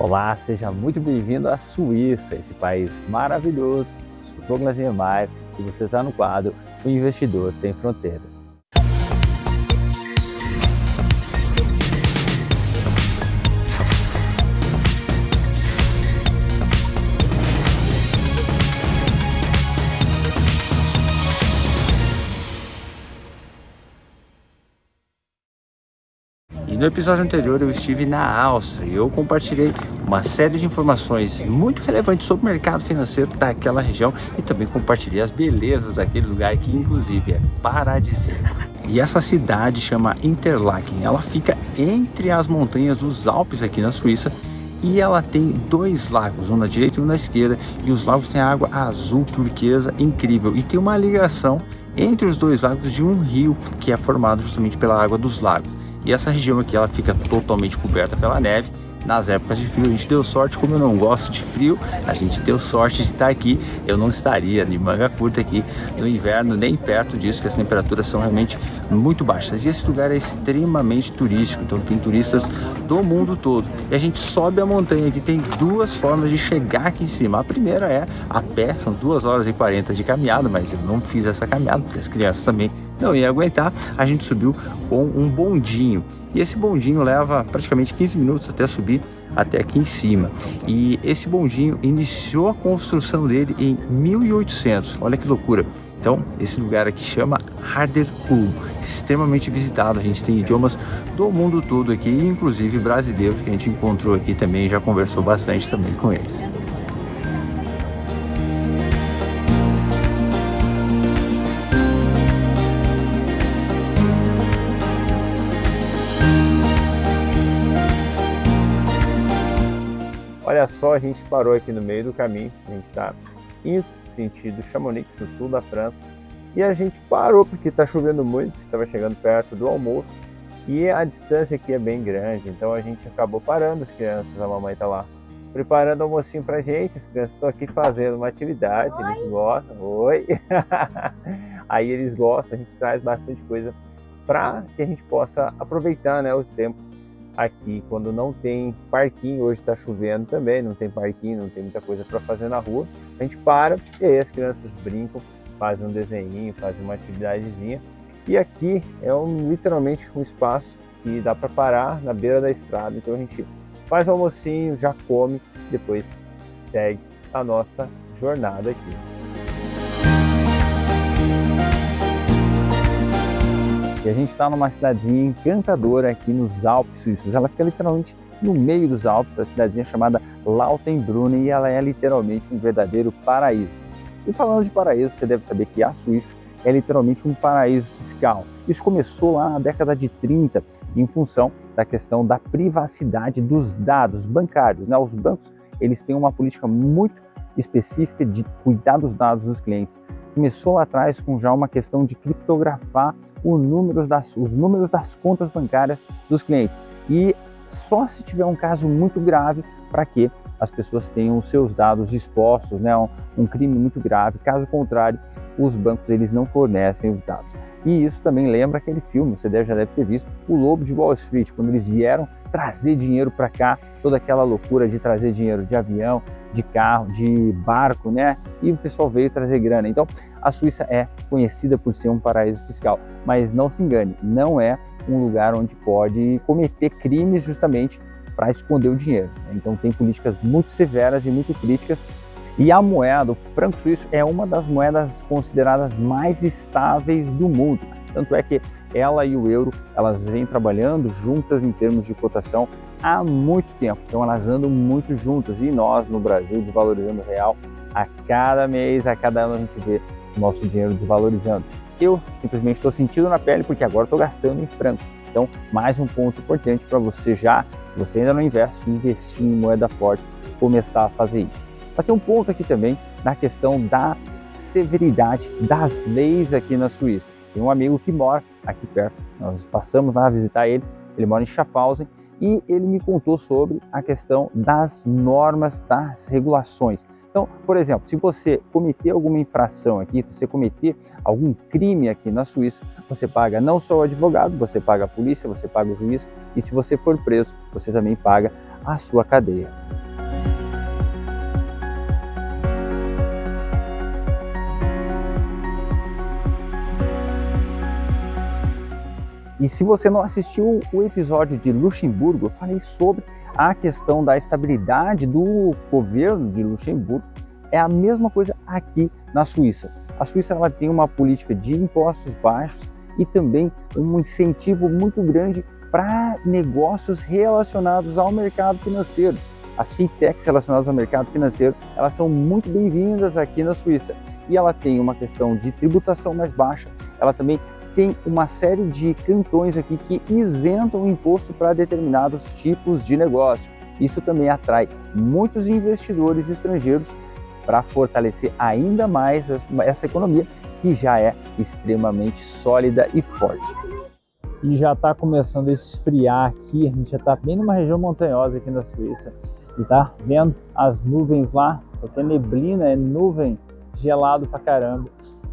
Olá, seja muito bem-vindo à Suíça, esse país maravilhoso. Sou Douglas Niemeyer e você está no quadro O Investidor Sem Fronteiras. E no episódio anterior eu estive na Áustria e eu compartilhei uma série de informações muito relevantes sobre o mercado financeiro daquela região e também compartilhei as belezas daquele lugar que inclusive é paradisíaco. E essa cidade chama Interlaken, ela fica entre as montanhas dos Alpes aqui na Suíça e ela tem dois lagos, um na direita e um na esquerda, e os lagos têm água azul turquesa incrível e tem uma ligação entre os dois lagos de um rio que é formado justamente pela água dos lagos. E essa região aqui ela fica totalmente coberta pela neve. Nas épocas de frio a gente deu sorte, como eu não gosto de frio, a gente deu sorte de estar aqui. Eu não estaria de manga curta aqui no inverno, nem perto disso, que as temperaturas são realmente muito baixas. E esse lugar é extremamente turístico, então tem turistas do mundo todo. E a gente sobe a montanha aqui, tem duas formas de chegar aqui em cima. A primeira é a pé, são 2 horas e 40 de caminhada, mas eu não fiz essa caminhada, porque as crianças também não iam aguentar. A gente subiu com um bondinho. E esse bondinho leva praticamente 15 minutos até subir até aqui em cima. E esse bondinho iniciou a construção dele em 1800. Olha que loucura. Então, esse lugar aqui chama Harderwijk, extremamente visitado. A gente tem idiomas do mundo todo aqui, inclusive brasileiros que a gente encontrou aqui também, já conversou bastante também com eles. Olha só, a gente parou aqui no meio do caminho, a gente está indo sentido Chamonix, no sul da França, e a gente parou porque está chovendo muito, estava chegando perto do almoço, e a distância aqui é bem grande, então a gente acabou parando as crianças, a mamãe está lá preparando o almocinho pra gente, as crianças estão aqui fazendo uma atividade, eles gostam, oi, aí eles gostam, a gente traz bastante coisa para que a gente possa aproveitar, né, o tempo aqui, quando não tem parquinho. Hoje está chovendo também, não tem parquinho, não tem muita coisa para fazer na rua, a gente para e aí as crianças brincam, fazem um desenho, fazem uma atividadezinha. E aqui é literalmente um espaço que dá para parar na beira da estrada, então a gente faz o almocinho, já come, depois segue a nossa jornada aqui. E a gente está numa cidadezinha encantadora aqui nos Alpes suíços. Ela fica literalmente no meio dos Alpes, a cidadezinha chamada Lautenbrunnen, e ela é literalmente um verdadeiro paraíso. E falando de paraíso, você deve saber que a Suíça é literalmente um paraíso fiscal. Isso começou lá na década de 30, em função da questão da privacidade dos dados bancários, né? Os bancos, eles têm uma política muito específica de cuidar dos dados dos clientes. Começou lá atrás com já uma questão de criptografar os números das contas bancárias dos clientes. E só se tiver um caso muito grave para que as pessoas tenham os seus dados expostos, né, um crime muito grave. Caso contrário, os bancos eles não fornecem os dados. E isso também lembra aquele filme, você já deve ter visto, O Lobo de Wall Street, quando eles vieram trazer dinheiro para cá, toda aquela loucura de trazer dinheiro de avião, de carro, de barco, né? E o pessoal veio trazer grana. Então, a Suíça é conhecida por ser um paraíso fiscal, mas não se engane, não é um lugar onde pode cometer crimes justamente para esconder o dinheiro. Então, tem políticas muito severas e muito críticas. E a moeda, o franco suíço, é uma das moedas consideradas mais estáveis do mundo. Tanto é que ela e o euro, elas vêm trabalhando juntas em termos de cotação há muito tempo. Então elas andam muito juntas e nós no Brasil desvalorizando o real a cada mês, a cada ano a gente vê o nosso dinheiro desvalorizando. Eu simplesmente estou sentindo na pele porque agora estou gastando em francos. Então mais um ponto importante para você já, se você ainda não investe, investir em moeda forte, começar a fazer isso. Mas tem um ponto aqui também na questão da severidade das leis aqui na Suíça. Tem um amigo que mora aqui perto, nós passamos lá a visitar ele, ele mora em Schaffhausen, e ele me contou sobre a questão das normas, das regulações. Então, por exemplo, se você cometer alguma infração aqui, se você cometer algum crime aqui na Suíça, você paga não só o advogado, você paga a polícia, você paga o juiz, e se você for preso, você também paga a sua cadeia. E se você não assistiu o episódio de Luxemburgo, eu falei sobre a questão da estabilidade do governo de Luxemburgo. É a mesma coisa aqui na Suíça. A Suíça ela tem uma política de impostos baixos e também um incentivo muito grande para negócios relacionados ao mercado financeiro. As fintechs relacionadas ao mercado financeiro, elas são muito bem-vindas aqui na Suíça. E ela tem uma questão de tributação mais baixa. Ela também tem uma série de cantões aqui que isentam o imposto para determinados tipos de negócio. Isso também atrai muitos investidores estrangeiros para fortalecer ainda mais essa economia que já é extremamente sólida e forte. E já está começando a esfriar aqui, a gente já está bem numa região montanhosa aqui na Suíça. E tá vendo as nuvens lá? Isso aqui é neblina, é nuvem, gelado pra caramba.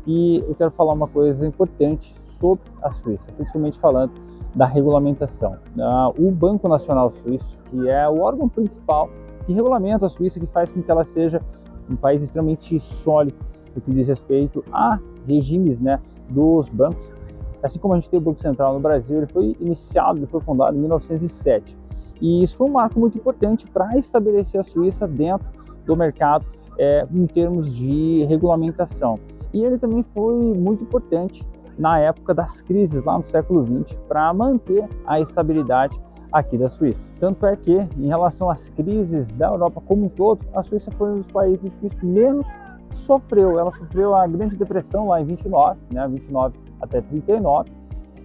E eu quero falar uma coisa importante sobre a Suíça, principalmente falando da regulamentação. O Banco Nacional Suíço, que é o órgão principal que regulamenta a Suíça, que faz com que ela seja um país extremamente sólido no que diz respeito a regimes, né, dos bancos. Assim como a gente tem o Banco Central no Brasil, ele foi fundado em 1907. E isso foi um marco muito importante para estabelecer a Suíça dentro do mercado em termos de regulamentação. E ele também foi muito importante na época das crises, lá no século XX, para manter a estabilidade aqui da Suíça. Tanto é que, em relação às crises da Europa como um todo, a Suíça foi um dos países que menos sofreu. Ela sofreu a Grande Depressão lá em 29, né, 29 até 39,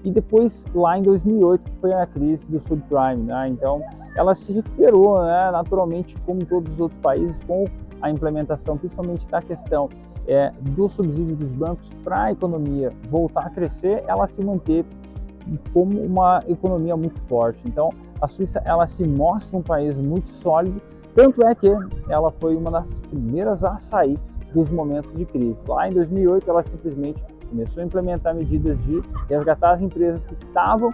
e depois lá em 2008, que foi a crise do subprime, né? Então ela se recuperou, né, naturalmente, como todos os outros países, com a implementação principalmente da questão do subsídio dos bancos para a economia voltar a crescer. Ela se manteve como uma economia muito forte. Então a Suíça ela se mostra um país muito sólido, tanto é que ela foi uma das primeiras a sair dos momentos de crise. Lá em 2008 ela simplesmente começou a implementar medidas de resgatar as empresas que estavam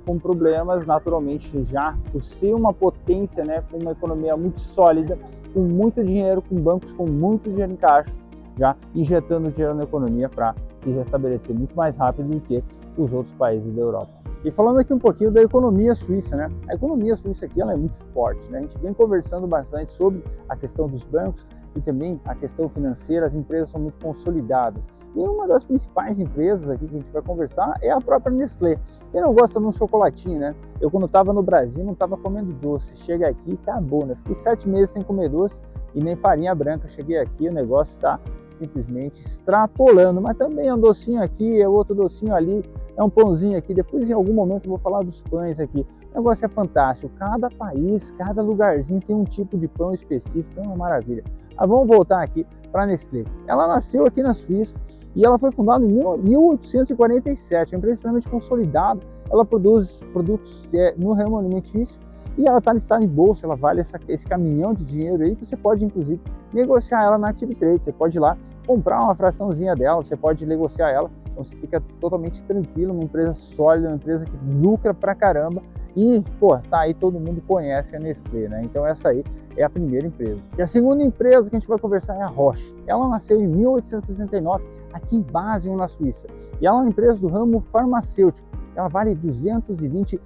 com problemas, naturalmente, já por ser uma potência, né, com uma economia muito sólida, com muito dinheiro, com bancos com muito dinheiro em caixa, já injetando dinheiro na economia para se restabelecer muito mais rápido do que os outros países da Europa. E falando aqui um pouquinho da economia suíça, né? A economia suíça aqui ela é muito forte, né? A gente vem conversando bastante sobre a questão dos bancos e também a questão financeira. As empresas são muito consolidadas. E uma das principais empresas aqui que a gente vai conversar é a própria Nestlé. Quem não gosta de um chocolatinho, né? Eu quando estava no Brasil não estava comendo doce. Chega aqui e acabou, né? Fiquei 7 meses sem comer doce e nem farinha branca. Cheguei aqui, o negócio está simplesmente extrapolando. Mas também é um docinho aqui, é outro docinho ali, é um pãozinho aqui. Depois em algum momento eu vou falar dos pães aqui. O negócio é fantástico. Cada país, cada lugarzinho tem um tipo de pão específico. É uma maravilha. Mas vamos voltar aqui para a Nestlé. Ela nasceu aqui na Suíça e ela foi fundada em 1847, é uma empresa extremamente consolidada. Ela produz produtos no ramo alimentício e ela está listada em bolsa. Ela vale esse caminhão de dinheiro aí, que você pode inclusive negociar ela na Active Trade. Você pode ir lá comprar uma fraçãozinha dela, você pode negociar ela, então você fica totalmente tranquilo, uma empresa sólida, uma empresa que lucra pra caramba. E, tá aí, todo mundo conhece a Nestlé, né? Então essa aí é a primeira empresa. E a segunda empresa que a gente vai conversar é a Roche. Ela nasceu em 1869, aqui em Basel, na Suíça. E ela é uma empresa do ramo farmacêutico. Ela vale 220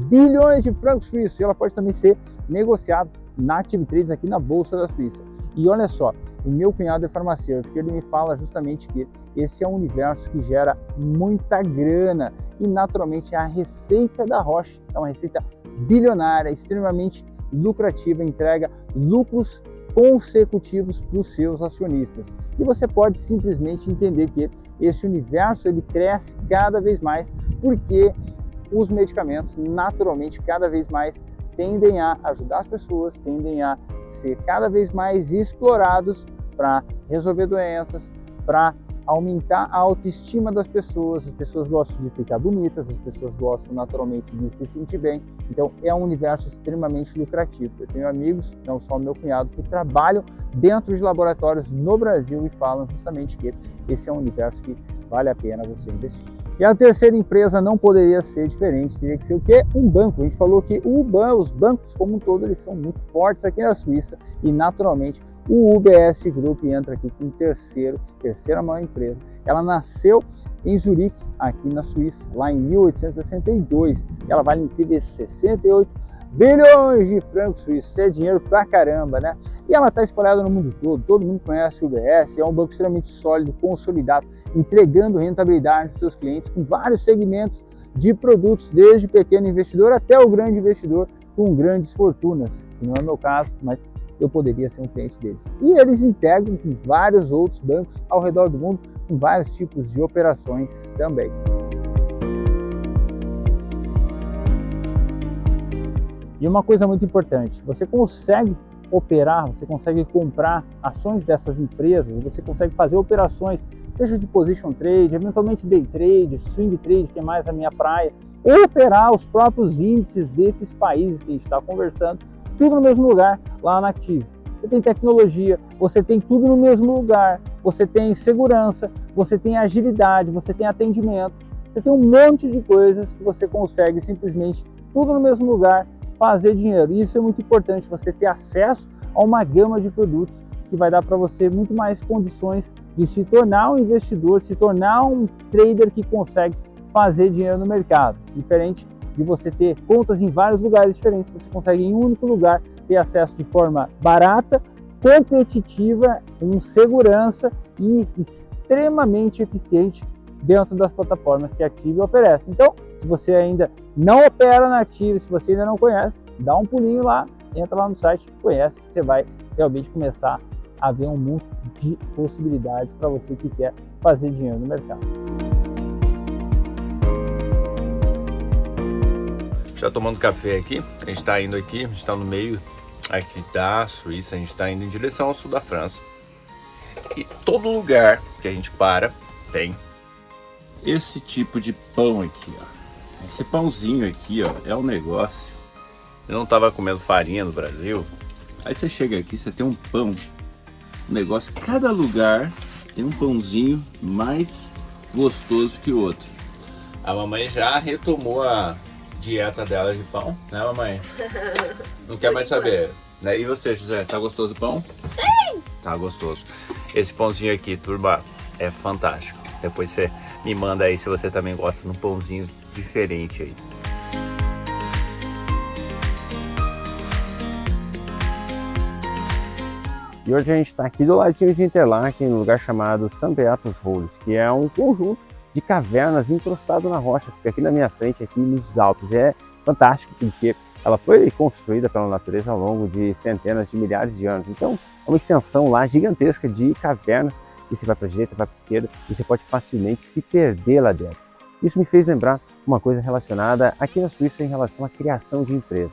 bilhões de francos suíços. E ela pode também ser negociada na Active Trades aqui na Bolsa da Suíça. E olha só, o meu cunhado é farmacêutico, ele me fala justamente que esse é um universo que gera muita grana e naturalmente a receita da Roche é uma receita bilionária, extremamente lucrativa, entrega lucros consecutivos para os seus acionistas. E você pode simplesmente entender que esse universo ele cresce cada vez mais porque os medicamentos naturalmente cada vez mais tendem a ajudar as pessoas, tendem a ser cada vez mais explorados para resolver doenças, para aumentar a autoestima das pessoas. As pessoas gostam de ficar bonitas, as pessoas gostam naturalmente de se sentir bem. Então é um universo extremamente lucrativo. Eu tenho amigos, não só o meu cunhado, que trabalham dentro de laboratórios no Brasil e falam justamente que esse é um universo que vale a pena você investir. E a terceira empresa não poderia ser diferente, teria que ser o quê? Um banco. A gente falou que os bancos como um todo, eles são muito fortes aqui na Suíça e naturalmente o UBS Group entra aqui com terceira maior empresa. Ela nasceu em Zurique, aqui na Suíça, lá em 1862. Ela vale em PIB 68 bilhões de francos suíços, é dinheiro pra caramba, né? E ela está espalhada no mundo todo mundo conhece o UBS, é um banco extremamente sólido, consolidado, entregando rentabilidade para os seus clientes com vários segmentos de produtos, desde pequeno investidor até o grande investidor com grandes fortunas, que não é o meu caso, mas eu poderia ser um cliente deles. E eles integram com vários outros bancos ao redor do mundo, com vários tipos de operações também. E uma coisa muito importante, você consegue operar, você consegue comprar ações dessas empresas, você consegue fazer operações, seja de position trade, eventualmente day trade, swing trade, que é mais a minha praia, ou operar os próprios índices desses países que a gente está conversando, tudo no mesmo lugar, lá na Active. Você tem tecnologia, você tem tudo no mesmo lugar, você tem segurança, você tem agilidade, você tem atendimento, você tem um monte de coisas que você consegue simplesmente, tudo no mesmo lugar, fazer dinheiro. E isso é muito importante, você ter acesso a uma gama de produtos que vai dar para você muito mais condições de se tornar um investidor, se tornar um trader que consegue fazer dinheiro no mercado. Diferente de você ter contas em vários lugares diferentes, você consegue em um único lugar ter acesso de forma barata, competitiva, com segurança e extremamente eficiente dentro das plataformas que a Active oferece. Então, se você ainda não opera na Active, se você ainda não conhece, dá um pulinho lá, entra lá no site, conhece, você vai realmente começar a ver um monte de possibilidades para você que quer fazer dinheiro no mercado. Já tomando café aqui, a gente está indo aqui, a gente está no meio aqui da Suíça, a gente está indo em direção ao sul da França. E todo lugar que a gente para tem esse tipo de pão aqui, ó. Esse pãozinho aqui, ó, é um negócio. Eu não tava comendo farinha no Brasil. Aí você chega aqui, você tem um pão, um negócio. Cada lugar tem um pãozinho mais gostoso que o outro. A mamãe já retomou a dieta dela de pão, né, mamãe? Não quer mais saber, né? E você, José, tá gostoso o pão? Sim! Tá gostoso. Esse pãozinho aqui, turma, é fantástico. Depois você me manda aí se você também gosta de um pãozinho diferente aí. E hoje a gente está aqui do ladinho de Interlaken, num lugar chamado St. Beatus-Holes, que é um conjunto de cavernas encrustado na rocha, fica aqui na minha frente, aqui nos Alpes. É fantástico porque ela foi construída pela natureza ao longo de centenas de milhares de anos. Então é uma extensão lá gigantesca de cavernas, e você vai para a direita, vai para a esquerda, e você pode facilmente se perder lá dentro. Isso me fez lembrar uma coisa relacionada aqui na Suíça em relação à criação de empresas.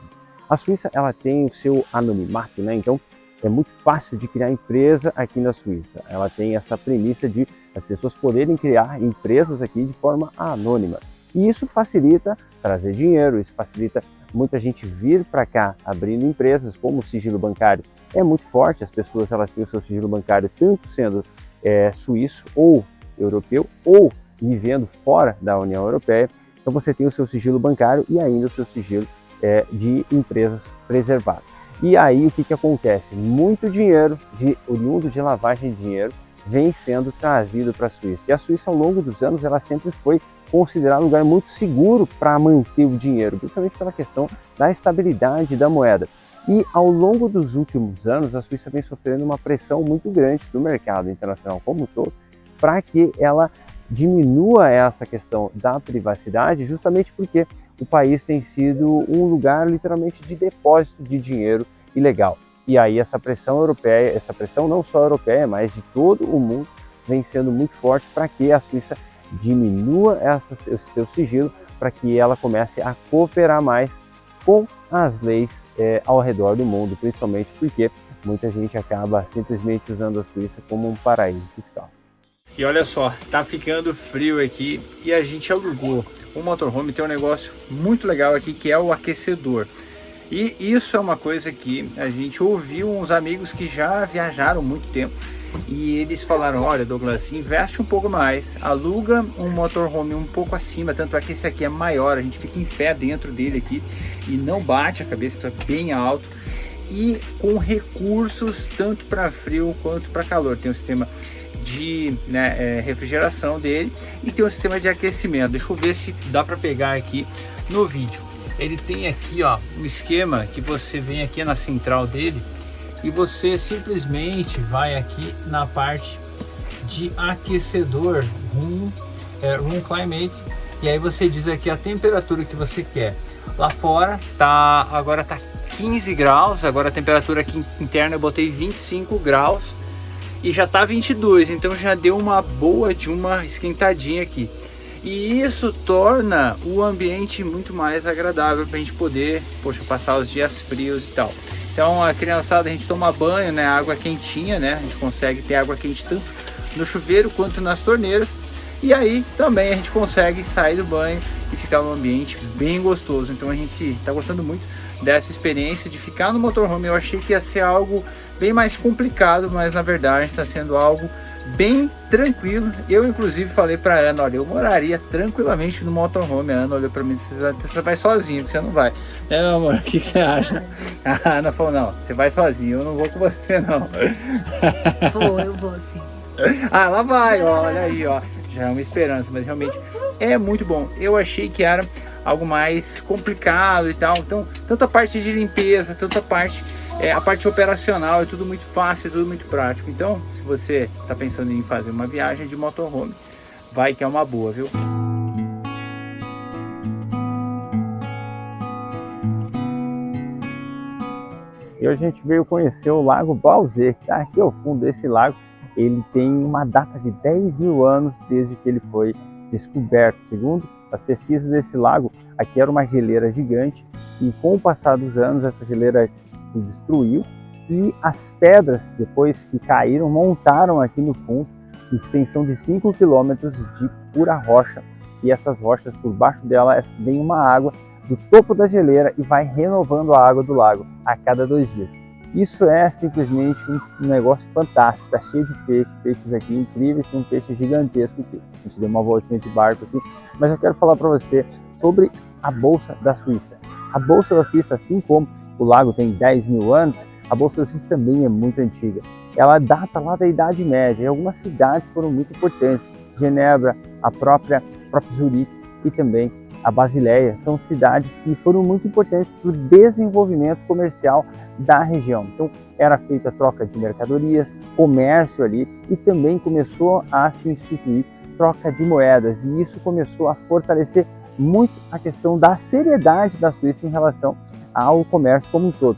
A Suíça ela tem o seu anonimato, né? Então é muito fácil de criar empresa aqui na Suíça. Ela tem essa premissa de as pessoas poderem criar empresas aqui de forma anônima. E isso facilita trazer dinheiro, isso facilita muita gente vir para cá abrindo empresas, como o sigilo bancário é muito forte, as pessoas elas têm o seu sigilo bancário tanto sendo suíço ou europeu ou vivendo fora da União Europeia. Então você tem o seu sigilo bancário e ainda o seu sigilo de empresas preservado. E aí o que acontece? Muito dinheiro oriundo de lavagem de dinheiro vem sendo trazido para a Suíça. E a Suíça, ao longo dos anos, ela sempre foi considerada um lugar muito seguro para manter o dinheiro, principalmente pela questão da estabilidade da moeda. E ao longo dos últimos anos, a Suíça vem sofrendo uma pressão muito grande do mercado internacional como um todo, para que ela diminua essa questão da privacidade, justamente porque o país tem sido um lugar literalmente de depósito de dinheiro ilegal. E aí essa pressão europeia, essa pressão não só europeia, mas de todo o mundo, vem sendo muito forte para que a Suíça diminua esse seu sigilo, para que ela comece a cooperar mais com as leis ao redor do mundo, principalmente porque muita gente acaba simplesmente usando a Suíça como um paraíso fiscal. E olha só, tá ficando frio aqui e a gente alugou o motorhome. Tem um negócio muito legal aqui que é o aquecedor. E isso é uma coisa que a gente ouviu uns amigos que já viajaram muito tempo E eles falaram, olha Douglas, investe um pouco mais, aluga um motorhome um pouco acima, tanto é que esse aqui é maior, a gente fica em pé dentro dele aqui e não bate a cabeça, então é bem alto. E com recursos tanto para frio quanto para calor, tem um sistema de refrigeração dele e tem um sistema de aquecimento. Deixa eu ver se dá para pegar aqui no vídeo. Ele tem aqui, ó, um esquema que você vem aqui na central dele e você simplesmente vai aqui na parte de aquecedor, room climate, e aí você diz aqui a temperatura que você quer. Lá fora agora tá 15 graus, agora a temperatura aqui interna eu botei 25 graus e já tá 22, então já deu uma boa de uma esquentadinha aqui. E isso torna o ambiente muito mais agradável para a gente poder, poxa, passar os dias frios e tal. Então a criançada, a gente toma banho, né, água quentinha, né, a gente consegue ter água quente tanto no chuveiro quanto nas torneiras. E aí também a gente consegue sair do banho e ficar num ambiente bem gostoso. Então a gente está gostando muito dessa experiência de ficar no motorhome. Eu achei que ia ser algo bem mais complicado, mas na verdade está sendo algo bem tranquilo. Eu inclusive falei para a Ana, olha, eu moraria tranquilamente no motorhome. A Ana olhou para mim, você vai sozinho, que você não vai, né, meu amor? O que você acha? A Ana falou, não, você vai sozinho, eu não vou com você não. Eu vou sim. Ah, lá vai, olha aí, ó, já é uma esperança, mas realmente é muito bom. Eu achei que era algo mais complicado e tal, então tanto a parte de limpeza, tanto a parte operacional, é tudo muito fácil, é tudo muito prático. Então, se você está pensando em fazer uma viagem de motorhome, vai que é uma boa, viu? E hoje a gente veio conhecer o Lago Bauzet, que está aqui ao fundo desse lago. Ele tem uma data de 10 mil anos desde que ele foi descoberto. Segundo as pesquisas desse lago, aqui era uma geleira gigante e com o passar dos anos essa geleira se destruiu e as pedras, depois que caíram, montaram aqui no fundo extensão de 5 quilômetros de pura rocha, e essas rochas, por baixo dela vem uma água do topo da geleira e vai renovando a água do lago a cada 2 dias. Isso é simplesmente um negócio fantástico, está cheio de peixes aqui incríveis, tem um peixe gigantesco aqui. A gente deu uma voltinha de barco aqui, mas eu quero falar para você sobre a Bolsa da Suíça. A Bolsa da Suíça, assim como o lago tem 10 mil anos, a Bolsa da Suíça também é muito antiga. Ela data lá da Idade Média e algumas cidades foram muito importantes. Genebra, a própria Zurique e também a Basileia são cidades que foram muito importantes para o desenvolvimento comercial da região. Então era feita a troca de mercadorias, comércio ali, e também começou a se instituir troca de moedas, e isso começou a fortalecer muito a questão da seriedade da Suíça em relação ao comércio como um todo.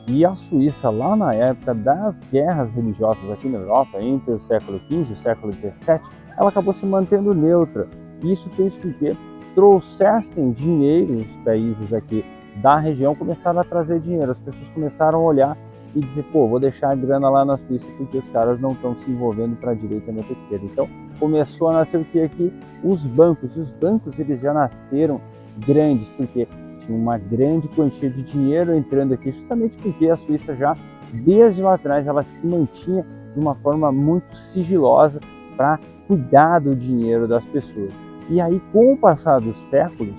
E a Suíça, lá na época das guerras religiosas aqui na Europa, entre o século XV e o século XVII, ela acabou se mantendo neutra. E isso fez com que trouxessem dinheiro, os países aqui da região começaram a trazer dinheiro. As pessoas começaram a olhar e dizer, pô, vou deixar a grana lá na Suíça porque os caras não estão se envolvendo para a direita nem para a esquerda. Então começou a nascer o que aqui? Os bancos. E os bancos eles já nasceram grandes, porque tinha uma grande quantia de dinheiro entrando aqui, justamente porque a Suíça já, desde lá atrás, ela se mantinha de uma forma muito sigilosa para cuidar do dinheiro das pessoas. E aí, com o passar dos séculos,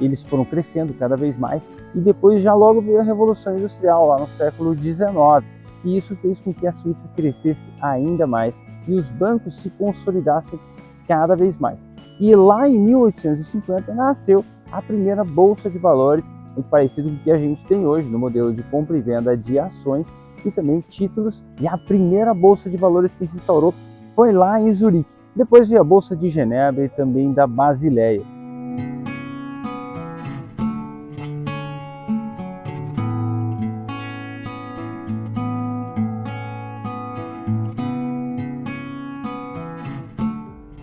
eles foram crescendo cada vez mais, e depois já logo veio a Revolução Industrial, lá no século XIX. E isso fez com que a Suíça crescesse ainda mais e os bancos se consolidassem cada vez mais. E lá em 1850 nasceu a primeira Bolsa de Valores, muito parecido com o que a gente tem hoje, no modelo de compra e venda de ações e também títulos. E a primeira Bolsa de Valores que se instaurou foi lá em Zurique. Depois veio a Bolsa de Genebra e também da Basileia.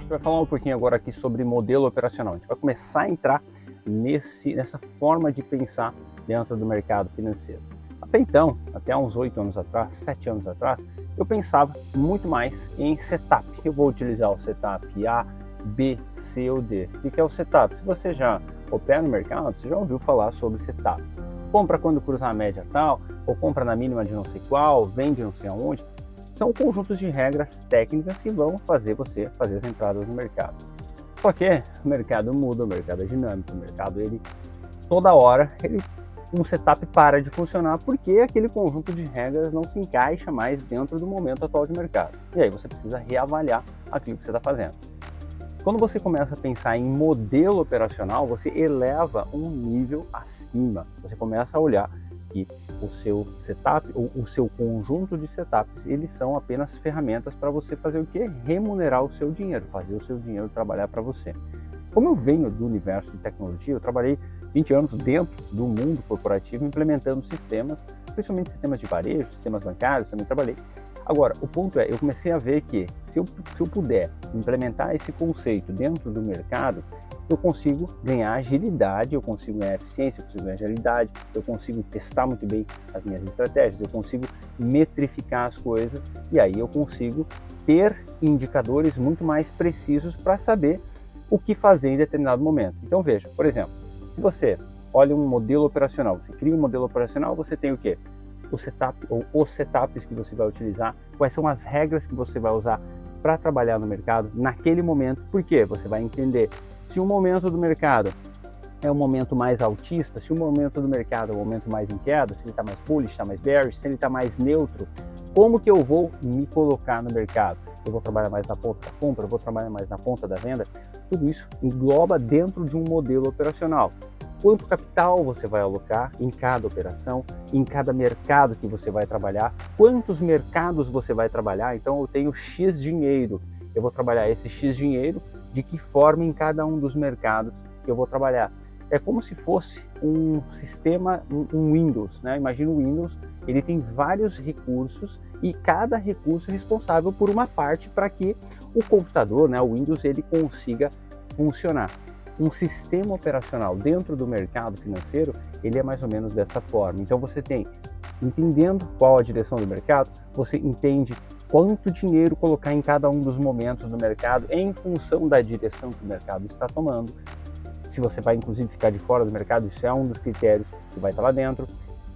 Vai falar um pouquinho agora aqui sobre modelo operacional. A gente vai começar a entrar nessa forma de pensar dentro do mercado financeiro. Até então, até uns 8 anos atrás, 7 anos atrás, eu pensava muito mais em setup. Eu vou utilizar o setup A, B, C ou D. O que é o setup? Se você já opera no mercado, você já ouviu falar sobre setup. Compra quando cruzar a média tal, ou compra na mínima de não sei qual, vende não sei aonde. São conjuntos de regras técnicas que vão fazer você fazer as entradas no mercado. Só que o mercado muda, o mercado é dinâmico, o mercado toda hora um setup para de funcionar porque aquele conjunto de regras não se encaixa mais dentro do momento atual de mercado. E aí você precisa reavaliar aquilo que você está fazendo. Quando você começa a pensar em modelo operacional, você eleva um nível acima. Você começa a olhar que o seu setup, ou o seu conjunto de setups, eles são apenas ferramentas para você fazer o quê? Remunerar o seu dinheiro, fazer o seu dinheiro trabalhar para você. Como eu venho do universo de tecnologia, eu trabalhei 20 anos dentro do mundo corporativo implementando sistemas, principalmente sistemas de varejo, sistemas bancários, também trabalhei. Agora, o ponto é, eu comecei a ver que se eu puder implementar esse conceito dentro do mercado, eu consigo ganhar agilidade, eu consigo ganhar eficiência, eu consigo ganhar agilidade, eu consigo testar muito bem as minhas estratégias, eu consigo metrificar as coisas e aí eu consigo ter indicadores muito mais precisos para saber o que fazer em determinado momento. Então veja, por exemplo, se você olha um modelo operacional, você cria um modelo operacional, você tem o quê? O setup ou os setups que você vai utilizar, quais são as regras que você vai usar para trabalhar no mercado naquele momento, porque você vai entender se o momento do mercado é um momento mais altista, se o momento do mercado é um momento mais em queda, se ele está mais bullish, está mais bearish, se ele está mais neutro, como que eu vou me colocar no mercado? Eu vou trabalhar mais na ponta da compra, eu vou trabalhar mais na ponta da venda? Tudo isso engloba dentro de um modelo operacional. Quanto capital você vai alocar em cada operação, em cada mercado que você vai trabalhar, quantos mercados você vai trabalhar. Então eu tenho X dinheiro, eu vou trabalhar esse X dinheiro, de que forma em cada um dos mercados que eu vou trabalhar. É como se fosse um sistema, um Windows, né? Imagina o Windows, ele tem vários recursos e cada recurso é responsável por uma parte para que o computador, né, o Windows, ele consiga funcionar. Um sistema operacional dentro do mercado financeiro, ele é mais ou menos dessa forma. Então você tem, entendendo qual a direção do mercado, você entende quanto dinheiro colocar em cada um dos momentos do mercado em função da direção que o mercado está tomando. Se você vai inclusive ficar de fora do mercado, isso é um dos critérios que vai estar lá dentro.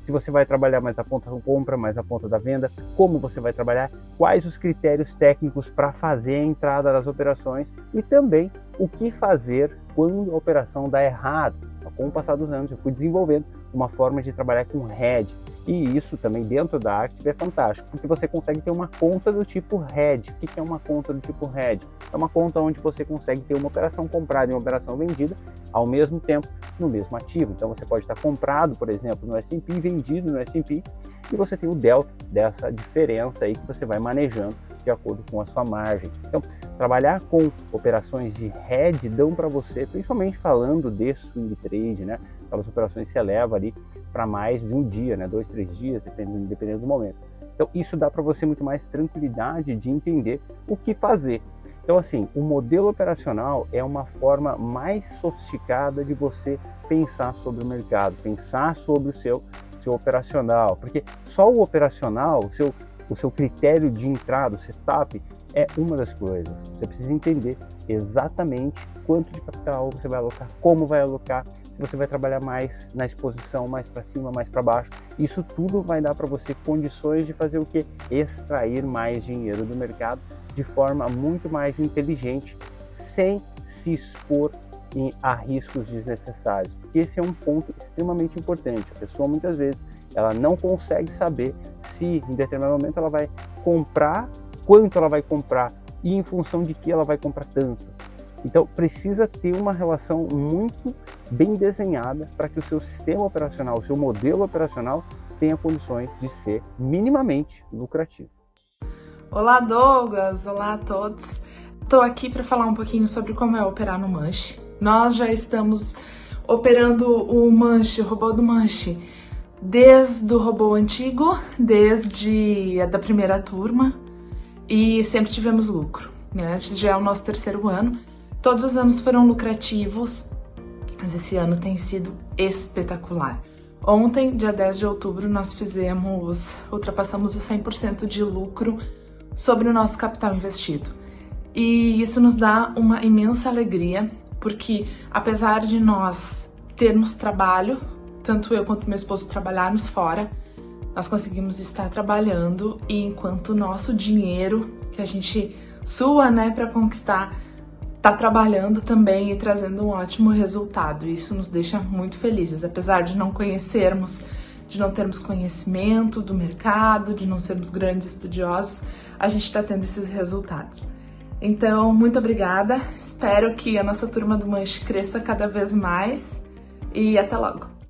Se você vai trabalhar mais na ponta da compra, mais na ponta da venda, como você vai trabalhar, quais os critérios técnicos para fazer a entrada das operações e também o que fazer quando a operação dá errado. Com o passar dos anos eu fui desenvolvendo uma forma de trabalhar com hedge e isso também dentro da Active é fantástico, porque você consegue ter uma conta do tipo hedge. O que é uma conta do tipo hedge? É uma conta onde você consegue ter uma operação comprada e uma operação vendida ao mesmo tempo no mesmo ativo. Então você pode estar comprado, por exemplo, no S&P e vendido no S&P e você tem o delta dessa diferença aí que você vai manejando de acordo com a sua margem. Então, trabalhar com operações de hedge dão para você, principalmente falando de swing trade, né? Aquelas operações se eleva ali para mais de um dia, né? 2, 3 dias, dependendo do momento. Então, isso dá para você muito mais tranquilidade de entender o que fazer. Então, assim, o modelo operacional é uma forma mais sofisticada de você pensar sobre o mercado, pensar sobre o seu operacional, porque só o operacional, o seu critério de entrada, o setup, é uma das coisas. Você precisa entender exatamente quanto de capital você vai alocar, como vai alocar, se você vai trabalhar mais na exposição, mais para cima, mais para baixo. Isso tudo vai dar para você condições de fazer o quê? Extrair mais dinheiro do mercado de forma muito mais inteligente, sem se expor a riscos desnecessários. Esse é um ponto extremamente importante. A pessoa muitas vezes ela não consegue saber se em determinado momento ela vai comprar, quanto ela vai comprar e em função de que ela vai comprar tanto. Então precisa ter uma relação muito bem desenhada para que o seu sistema operacional, o seu modelo operacional tenha condições de ser minimamente lucrativo. Olá Douglas, olá a todos. Estou aqui para falar um pouquinho sobre como é operar no Manche. Nós já estamos operando o Manche, o robô do Manche, desde o robô antigo, desde a da primeira turma, e sempre tivemos lucro, né? Este já é o nosso terceiro ano. Todos os anos foram lucrativos, mas esse ano tem sido espetacular. Ontem, dia 10 de outubro, nós ultrapassamos o 100% de lucro sobre o nosso capital investido. E isso nos dá uma imensa alegria, porque apesar de nós termos trabalho, tanto eu quanto meu esposo trabalharmos fora, nós conseguimos estar trabalhando e enquanto o nosso dinheiro, que a gente sua, né, para conquistar, tá trabalhando também e trazendo um ótimo resultado. Isso nos deixa muito felizes, apesar de não conhecermos, de não termos conhecimento do mercado, de não sermos grandes estudiosos, a gente tá tendo esses resultados. Então, muito obrigada, espero que a nossa turma do Manche cresça cada vez mais e até logo!